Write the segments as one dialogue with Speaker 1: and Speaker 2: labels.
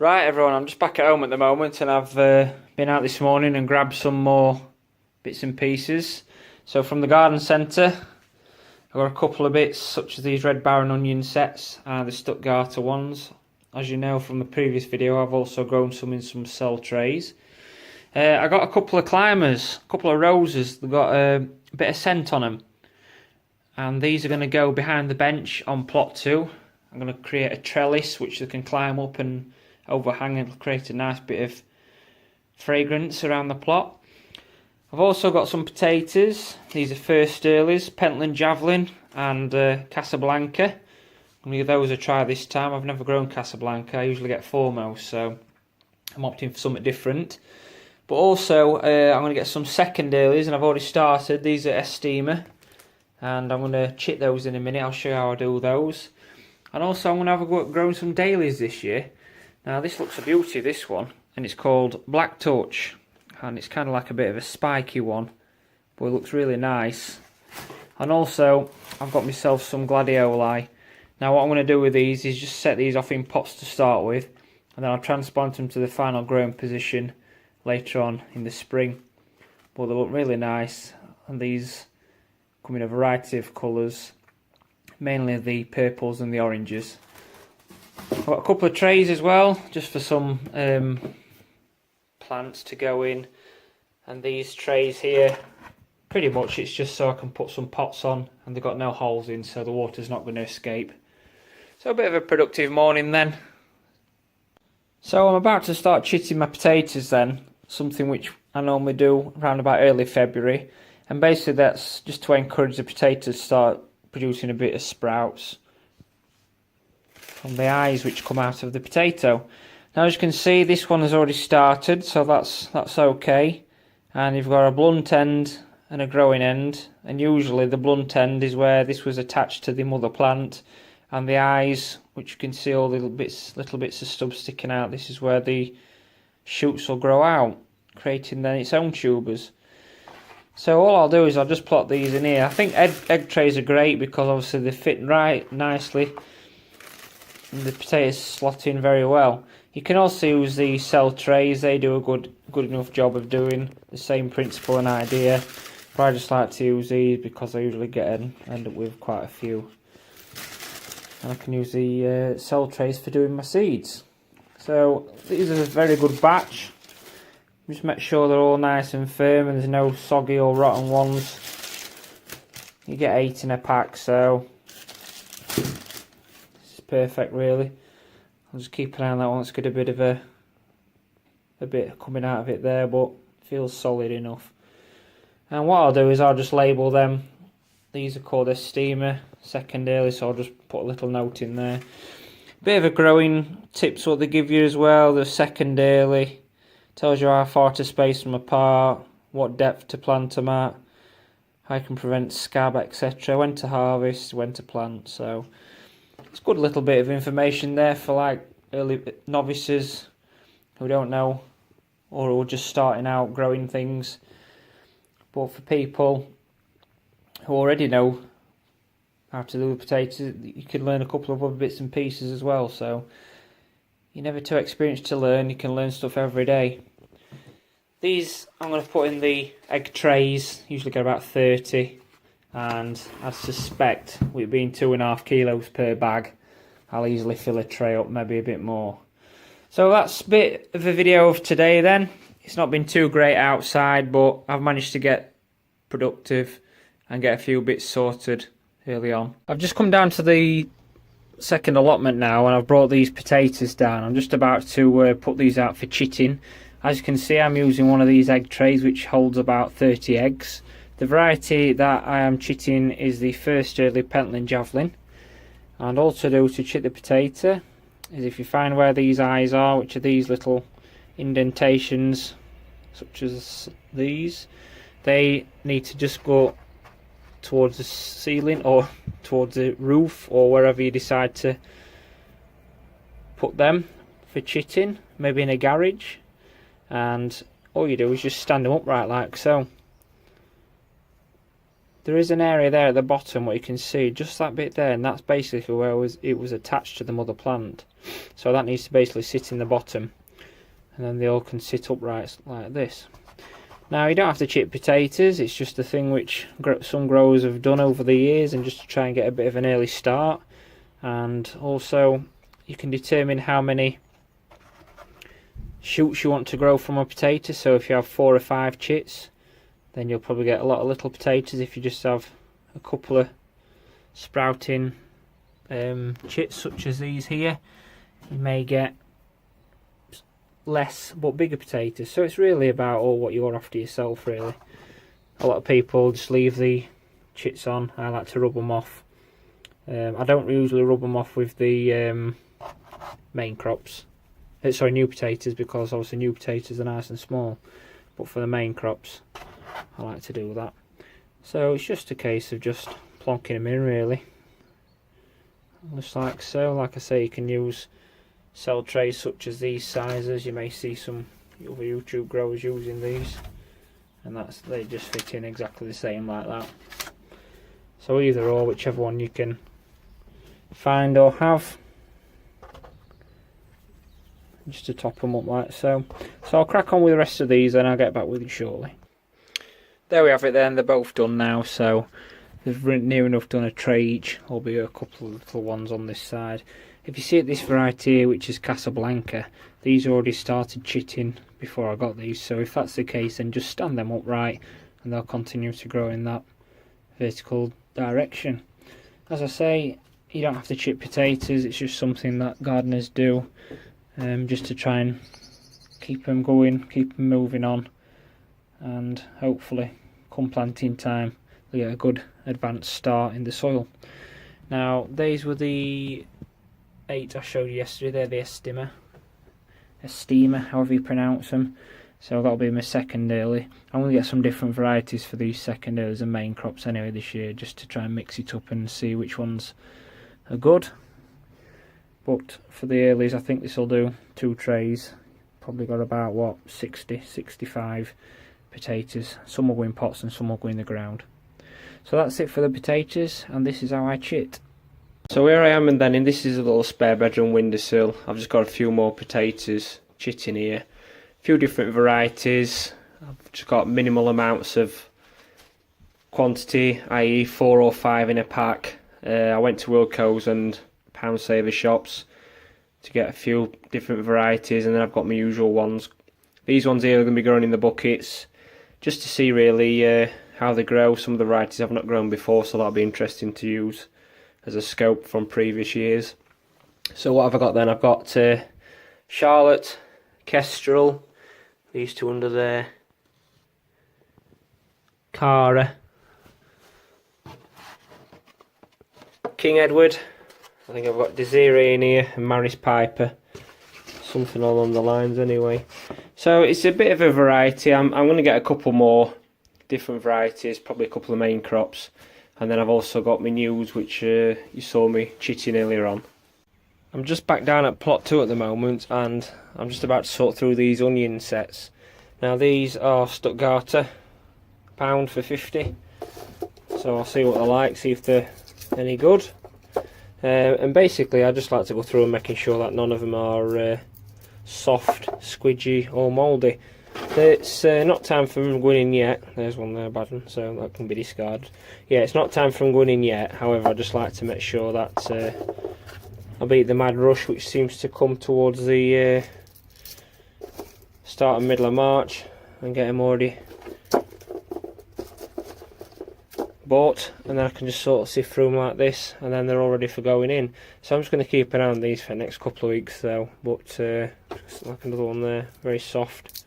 Speaker 1: Right everyone, I'm just back at home at the moment and I've been out this morning and grabbed some more bits and pieces. So from the garden centre, I've got a couple of bits such as these red baron onion sets and the Stuttgarter ones. As you know from the previous video, I've also grown some in some cell trays. I got a couple of climbers, a couple of roses, they've got a bit of scent on them. And these are going to go behind the bench on plot 2. I'm going to create a trellis which they can climb up and overhang and create a nice bit of fragrance around the plot. I've also got some potatoes. These are first earlies, Pentland Javelin and Casablanca. I'm going to give those a try this time. I've never grown Casablanca, I usually get foremost, so I'm opting for something different. But also I'm going to get some second earlies and I've already started. These are Estima and I'm going to chit those in a minute. I'll show you how I do those. And also I'm going to have a go at growing some dailies this year. Now this looks a beauty, this one, and it's called Black Touch, and it's kind of like a bit of a spiky one, but it looks really nice. And also I've got myself some gladioli. Now what I'm going to do with these is just set these off in pots to start with, and then I'll transplant them to the final growing position later on in the spring. But they look really nice, and these come in a variety of colours, mainly the purples and the oranges. I've got a couple of trays as well, just for some plants to go in. And these trays here, pretty much it's just so I can put some pots on, and they've got no holes in, so the water's not going to escape. So a bit of a productive morning then. So I'm about to start chitting my potatoes then, something which I normally do around about early February. And basically that's just to encourage the potatoes to start producing a bit of sprouts from the eyes which come out of the potato. Now as you can see, this one has already started, so that's okay. And you've got a blunt end and a growing end, and usually the blunt end is where this was attached to the mother plant, and the eyes, which you can see all the little bits of stub sticking out, this is where the shoots will grow out, creating then its own tubers. So all I'll do is I'll just plot these in here. I think egg trays are great because obviously they fit right nicely and the potatoes slot in very well. You can also use the cell trays, they do a good enough job of doing the same principle and idea. But I just like to use these because I usually end up with quite a few. And I can use the cell trays for doing my seeds. So these are a very good batch. Just make sure they're all nice and firm and there's no soggy or rotten ones. You get 8 in a pack, so perfect really. I'll just keep an eye on that one. It's got a bit of a bit coming out of it there, but feels solid enough. And what I'll do is I'll just label them. These are called Estima second early, so I'll just put a little note in there. Bit of a growing tips what they give you as well. The second early tells you how far to space them apart, what depth to plant them at, how you can prevent scab, etc. When to harvest, when to plant. So it's a good little bit of information there for like early novices who don't know or who are just starting out growing things. But for people who already know how to do the potatoes, you can learn a couple of other bits and pieces as well. So you're never too experienced to learn, you can learn stuff every day. These I'm going to put in the egg trays, usually get about 30. And I suspect with it being 2.5 kilos per bag, I'll easily fill a tray up, maybe a bit more. So that's a bit of a video of today then. It's not been too great outside, but I've managed to get productive and get a few bits sorted early on. I've just come down to the second allotment now and I've brought these potatoes down. I'm just about to put these out for chitting. As you can see, I'm using one of these egg trays which holds about 30 eggs. The variety that I am chitting is the first early Pentland Javelin. And all to do to chit the potato is if you find where these eyes are, which are these little indentations such as these, they need to just go towards the ceiling or towards the roof or wherever you decide to put them for chitting, maybe in a garage. And all you do is just stand them upright like so. there is an area there at the bottom what you can see, just that bit there, and that's basically where it was attached to the mother plant. So that needs to basically sit in the bottom, and then they all can sit upright like this. Now you don't have to chip potatoes, it's just a thing which some growers have done over the years, and just to try and get a bit of an early start. And also you can determine how many shoots you want to grow from a potato. So if you have 4 or 5 chits, then you'll probably get a lot of little potatoes. If you just have a couple of sprouting chits such as these here, you may get less but bigger potatoes. So it's really about what you're after yourself, really. A lot of people just leave the chits on. I like to rub them off. I don't usually rub them off with the main crops. Sorry, new potatoes, because obviously new potatoes are nice and small. But for the main crops, I like to do that. So it's just a case of just plonking them in, really. Just like so. Like I say, you can use cell trays such as these sizes. You may see some other YouTube growers using these, and they just fit in exactly the same like that. So either or, whichever one you can find or have, just to top them up like so. So I'll crack on with the rest of these and I'll get back with you shortly. There we have it then, they're both done now, so they've near enough done a tray each, albeit a couple of little ones on this side. If you see this variety here, which is Casablanca, these already started chitting before I got these, so if that's the case, then just stand them upright and they'll continue to grow in that vertical direction. As I say, you don't have to chip potatoes, it's just something that gardeners do, just to try and keep them going, keep them moving on, and hopefully come planting time they get a good advanced start in the soil. Now these were the 8 I showed you yesterday. They're the Estima, however you pronounce them. So that'll be my second early. I'm going to get some different varieties for these second earlies and main crops anyway this year, just to try and mix it up and see which ones are good. But for the earlies, I think this will do 2 trays. Probably got about, what, 60, 65 potatoes. Some will go in pots and some will go in the ground. So that's it for the potatoes, and this is how I chit. So here I am, and then this is a little spare bedroom windowsill. I've just got a few more potatoes chitting here. A few different varieties. I've just got minimal amounts of quantity, i.e. 4 or 5 in a pack. I went to Wilco's and Pound Saver shops to get a few different varieties, and then I've got my usual ones. These ones here are going to be growing in the buckets, just to see really how they grow. Some of the varieties I've not grown before, so that'll be interesting to use as a scope from previous years. So what have I got then? I've got Charlotte, Kestrel, these two under there, Cara, King Edward, I think I've got Desiree in here, and Maris Piper, something along the lines anyway. So it's a bit of a variety. I'm going to get a couple more different varieties, probably a couple of main crops, and then I've also got my news, which you saw me chitting earlier on. I'm just back down at plot 2 at the moment, and I'm just about to sort through these onion sets. Now these are Stuttgarter, £1 for 50, so I'll see what they're like, see if they're any good. And basically I just like to go through and making sure that none of them are soft, squidgy or mouldy. It's not time for them going in yet. There's one there, bad one, so that can be discarded. Yeah, it's not time for them going in yet. However, I just like to make sure that I beat the mad rush, which seems to come towards the start and middle of March, and get them already bought, and then I can just sort of sift through them like this, and then they're all ready for going in. So I'm just going to keep an eye on these for the next couple of weeks though. But just like another one there, very soft.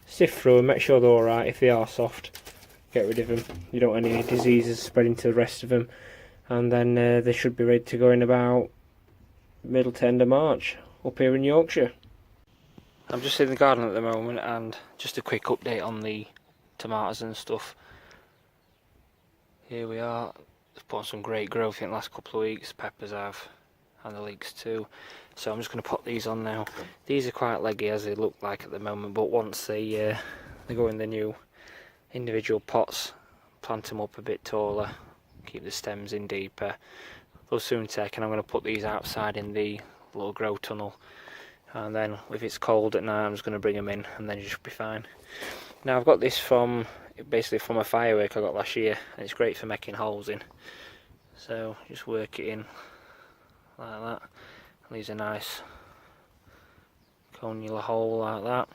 Speaker 1: Sift through and make sure they're alright. If they are soft, get rid of them. You don't want any diseases spreading to the rest of them, and then they should be ready to go in about middle to end of March up here in Yorkshire. I'm just in the garden at the moment, and just a quick update on the tomatoes and stuff. Here we are. They've put on some great growth in the last couple of weeks. Peppers have, and the leeks too. So I'm just going to put these on now. These are quite leggy as they look like at the moment, but once they go in the new individual pots, plant them up a bit taller, keep the stems in deeper. They'll soon take, and I'm going to put these outside in the little grow tunnel, and then if it's cold at night I'm just going to bring them in, and then you should be fine. Now I've got this basically from a firework I got last year, and it's great for making holes in. So just work it in like that, leaves a nice conular hole like that.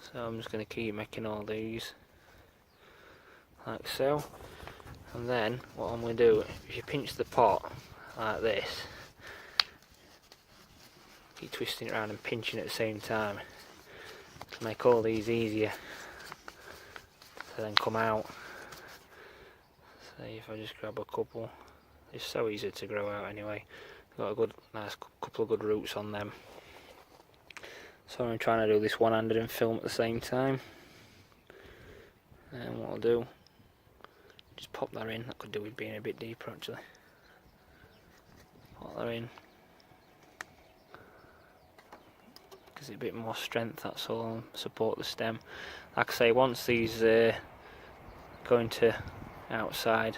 Speaker 1: So I'm just going to keep making all these like so. And then what I'm going to do, if you pinch the pot like this, keep twisting it around and pinching at the same time to make all these easier to then come out. So if I just grab a couple, it's so easy to grow out anyway. Got a nice couple of good roots on them. So I'm trying to do this one-handed and film at the same time. And what I'll do, just pop that in. That could do with being a bit deeper actually. Pop that in. Gives it a bit more strength, that's all, and support the stem. Like I say, once these go into outside,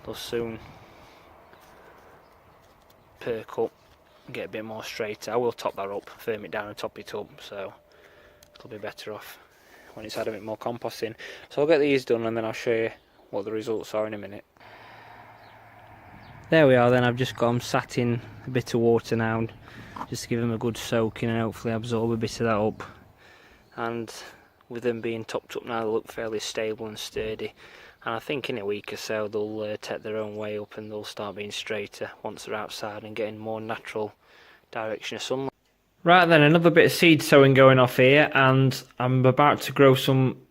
Speaker 1: they'll soon perk up and get a bit more straighter. I will top that up, firm it down and top it up, so it'll be better off when it's had a bit more compost in. So I'll get these done and then I'll show you what the results are in a minute. There we are then, I've just got them sat in a bit of water now, just to give them a good soaking and hopefully absorb a bit of that up. And with them being topped up now, they look fairly stable and sturdy. And I think in a week or so they'll take their own way up and they'll start being straighter once they're outside and getting more natural direction of sunlight. Right then, another bit of seed sowing going off here, and I'm about to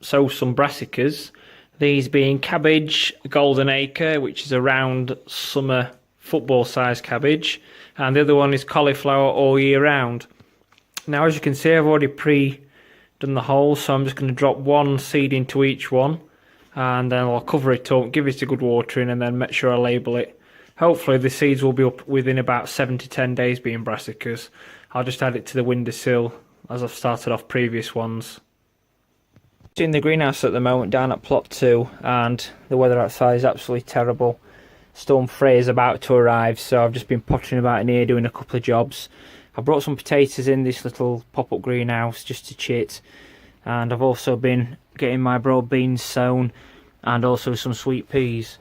Speaker 1: sow some brassicas. These being cabbage, golden acre, which is a round summer football size cabbage, and the other one is cauliflower all year round. Now as you can see, I've already done the holes, so I'm just going to drop one seed into each one, and then I'll cover it up, give it a good watering, and then make sure I label it. Hopefully the seeds will be up within about 7 to 10 days being brassicas. I'll just add it to the windowsill as I've started off previous ones. In the greenhouse at the moment down at plot 2, and the weather outside is absolutely terrible. Storm Freya's about to arrive, so I've just been pottering about in here doing a couple of jobs. I brought some potatoes in this little pop-up greenhouse just to chit, and I've also been getting my broad beans sown and also some sweet peas.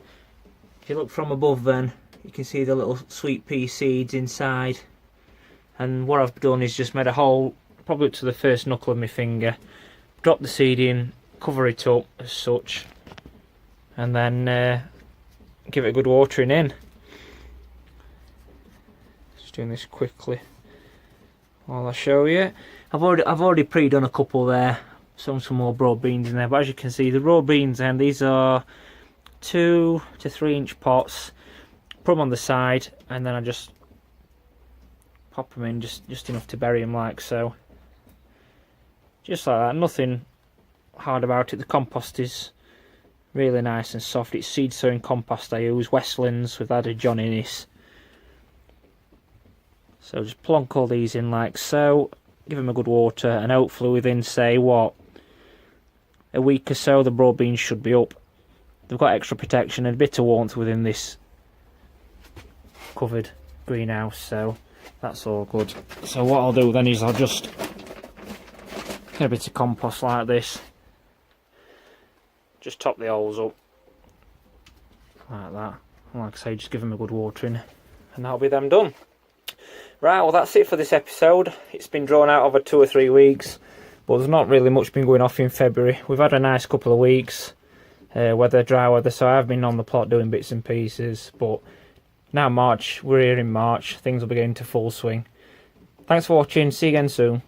Speaker 1: If you look from above then, you can see the little sweet pea seeds inside, and what I've done is just made a hole probably up to the first knuckle of my finger, drop the seed in, cover it up as such, and then give it a good watering in. Just doing this quickly while I show you. I've already pre-done a couple there, sown some more broad beans in there, but as you can see the raw beans, and these are 2 to 3 inch pots. Put them on the side, and then I just pop them in just enough to bury them like so. Just like that, nothing hard about it. The compost is really nice and soft. It's seed sowing compost I use, Westlands with added John Innes. So just plonk all these in like so, give them a good water, and hopefully within, say, what, a week or so the broad beans should be up. They've got extra protection and a bit of warmth within this covered greenhouse, so that's all good. So what I'll do then is I'll just get a bit of compost like this, just top the holes up like that, and like I say, just give them a good watering, and that'll be them done. Right, well that's it for this episode. It's been drawn out over 2 or 3 weeks, but there's not really much been going off in February. We've had a nice couple of weeks, dry weather, so I've been on the plot doing bits and pieces, but now March, we're here in March, things will be getting to full swing. Thanks for watching, see you again soon.